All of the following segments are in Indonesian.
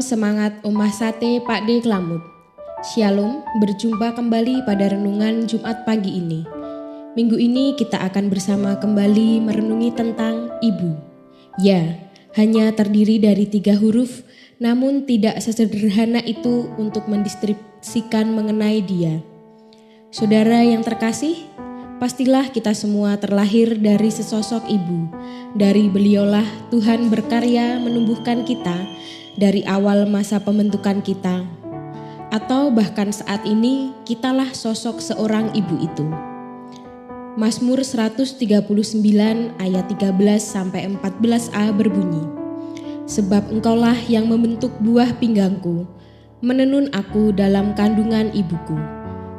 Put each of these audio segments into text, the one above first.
semangat Omah Sate Pak D Klamut. Shalom, berjumpa kembali pada renungan Jumat pagi ini. Minggu ini kita akan bersama kembali merenungi tentang ibu. Ya, hanya terdiri dari 3 huruf, namun tidak sesederhana itu untuk mendeskripsikan mengenai dia. Saudara yang terkasih, pastilah kita semua terlahir dari sesosok ibu. Dari beliaulah Tuhan berkarya menumbuhkan kita dari awal masa pembentukan kita. Atau bahkan saat ini kitalah sosok seorang ibu itu. Mazmur 139 ayat 13-14a berbunyi, "Sebab engkaulah yang membentuk buah pinggangku, menenun aku dalam kandungan ibuku.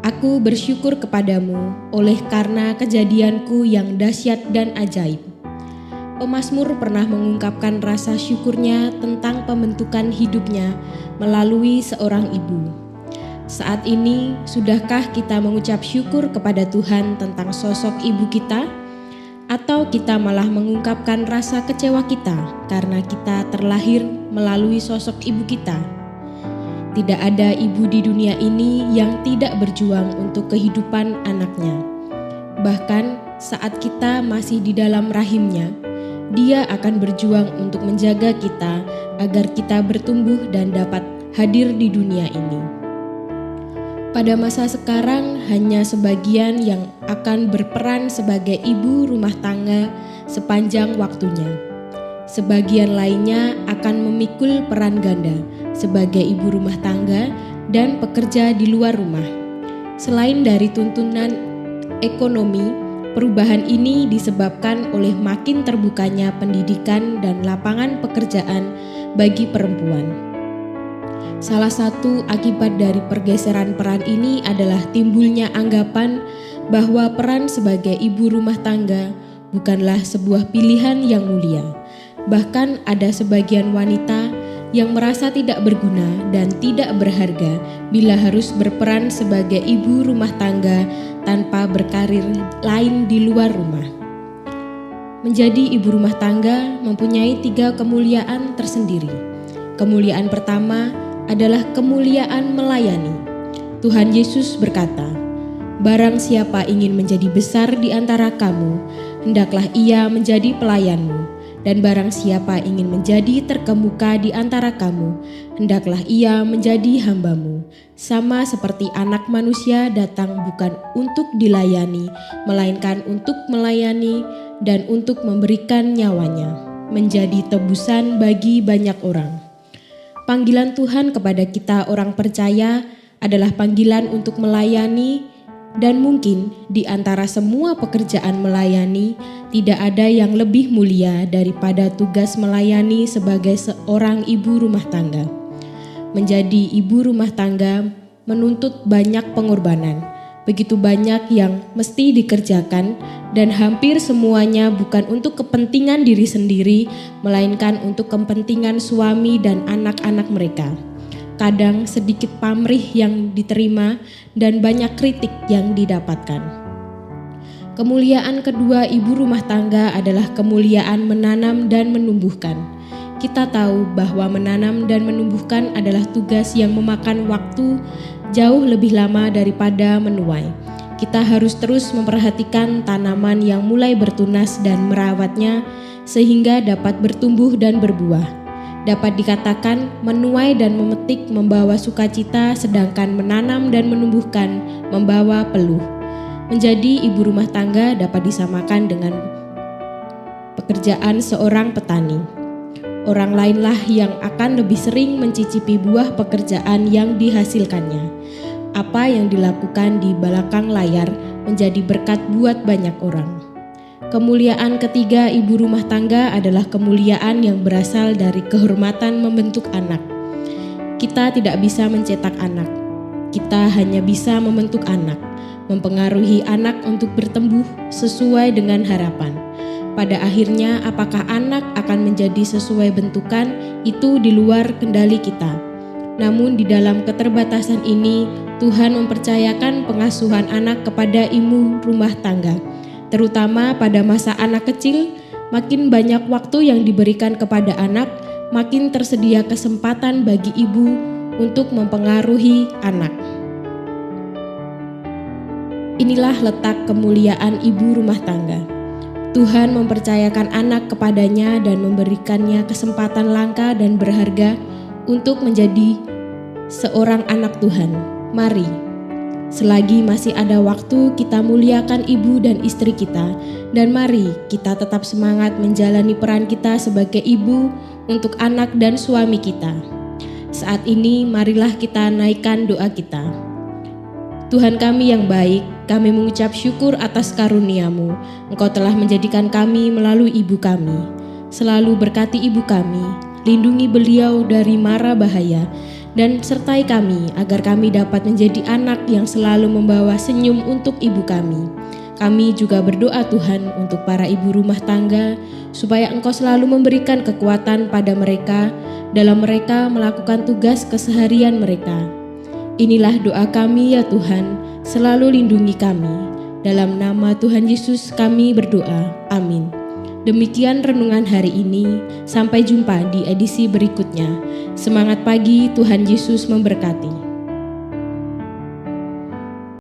Aku bersyukur kepadamu oleh karena kejadianku yang dahsyat dan ajaib." Pemazmur pernah mengungkapkan rasa syukurnya tentang pembentukan hidupnya melalui seorang ibu. Saat ini, sudahkah kita mengucap syukur kepada Tuhan tentang sosok ibu kita? Atau kita malah mengungkapkan rasa kecewa kita karena kita terlahir melalui sosok ibu kita? Tidak ada ibu di dunia ini yang tidak berjuang untuk kehidupan anaknya. Bahkan saat kita masih di dalam rahimnya, Dia akan berjuang untuk menjaga kita agar kita bertumbuh dan dapat hadir di dunia ini. Pada masa sekarang hanya sebagian yang akan berperan sebagai ibu rumah tangga sepanjang waktunya. Sebagian lainnya akan memikul peran ganda sebagai ibu rumah tangga dan pekerja di luar rumah. Selain dari tuntunan ekonomi, perubahan ini disebabkan oleh makin terbukanya pendidikan dan lapangan pekerjaan bagi perempuan. Salah satu akibat dari pergeseran peran ini adalah timbulnya anggapan bahwa peran sebagai ibu rumah tangga bukanlah sebuah pilihan yang mulia. Bahkan ada sebagian wanita yang merasa tidak berguna dan tidak berharga bila harus berperan sebagai ibu rumah tangga tanpa berkarir lain di luar rumah. Menjadi ibu rumah tangga mempunyai 3 kemuliaan tersendiri. Kemuliaan pertama adalah kemuliaan melayani. Tuhan Yesus berkata, "Barang siapa ingin menjadi besar di antara kamu, hendaklah ia menjadi pelayanmu. Dan barang siapa ingin menjadi terkemuka di antara kamu, hendaklah ia menjadi hambamu. Sama seperti Anak Manusia datang bukan untuk dilayani, melainkan untuk melayani dan untuk memberikan nyawanya, menjadi tebusan bagi banyak orang." Panggilan Tuhan kepada kita orang percaya adalah panggilan untuk melayani, dan mungkin di antara semua pekerjaan melayani, tidak ada yang lebih mulia daripada tugas melayani sebagai seorang ibu rumah tangga. Menjadi ibu rumah tangga menuntut banyak pengorbanan, begitu banyak yang mesti dikerjakan, dan hampir semuanya bukan untuk kepentingan diri sendiri, melainkan untuk kepentingan suami dan anak-anak mereka. Kadang sedikit pamrih yang diterima dan banyak kritik yang didapatkan. Kemuliaan kedua ibu rumah tangga adalah kemuliaan menanam dan menumbuhkan. Kita tahu bahwa menanam dan menumbuhkan adalah tugas yang memakan waktu jauh lebih lama daripada menuai. Kita harus terus memperhatikan tanaman yang mulai bertunas dan merawatnya sehingga dapat bertumbuh dan berbuah. Dapat dikatakan menuai dan memetik membawa sukacita, sedangkan menanam dan menumbuhkan membawa peluh. Menjadi ibu rumah tangga dapat disamakan dengan pekerjaan seorang petani. Orang lainlah yang akan lebih sering mencicipi buah pekerjaan yang dihasilkannya. Apa yang dilakukan di belakang layar menjadi berkat buat banyak orang. Kemuliaan ketiga ibu rumah tangga adalah kemuliaan yang berasal dari kehormatan membentuk anak. Kita tidak bisa mencetak anak. Kita hanya bisa membentuk anak, mempengaruhi anak untuk bertumbuh sesuai dengan harapan. Pada akhirnya, apakah anak akan menjadi sesuai bentukan itu di luar kendali kita. Namun di dalam keterbatasan ini, Tuhan mempercayakan pengasuhan anak kepada ibu rumah tangga. Terutama pada masa anak kecil, makin banyak waktu yang diberikan kepada anak, makin tersedia kesempatan bagi ibu untuk mempengaruhi anak. Inilah letak kemuliaan ibu rumah tangga. Tuhan mempercayakan anak kepadanya dan memberikannya kesempatan langka dan berharga untuk menjadi seorang anak Tuhan. Mari, selagi masih ada waktu, kita muliakan ibu dan istri kita, dan mari kita tetap semangat menjalani peran kita sebagai ibu untuk anak dan suami kita. Saat ini marilah kita naikkan doa kita. Tuhan kami yang baik, kami mengucap syukur atas karunia-Mu. Engkau telah menjadikan kami melalui ibu kami. Selalu berkati ibu kami, lindungi beliau dari mara bahaya, dan sertai kami agar kami dapat menjadi anak yang selalu membawa senyum untuk ibu kami. Kami juga berdoa Tuhan untuk para ibu rumah tangga, supaya Engkau selalu memberikan kekuatan pada mereka dalam mereka melakukan tugas keseharian mereka. Inilah doa kami ya Tuhan, selalu lindungi kami. Dalam nama Tuhan Yesus kami berdoa, amin. Demikian renungan hari ini, sampai jumpa di edisi berikutnya. Semangat pagi, Tuhan Yesus memberkati.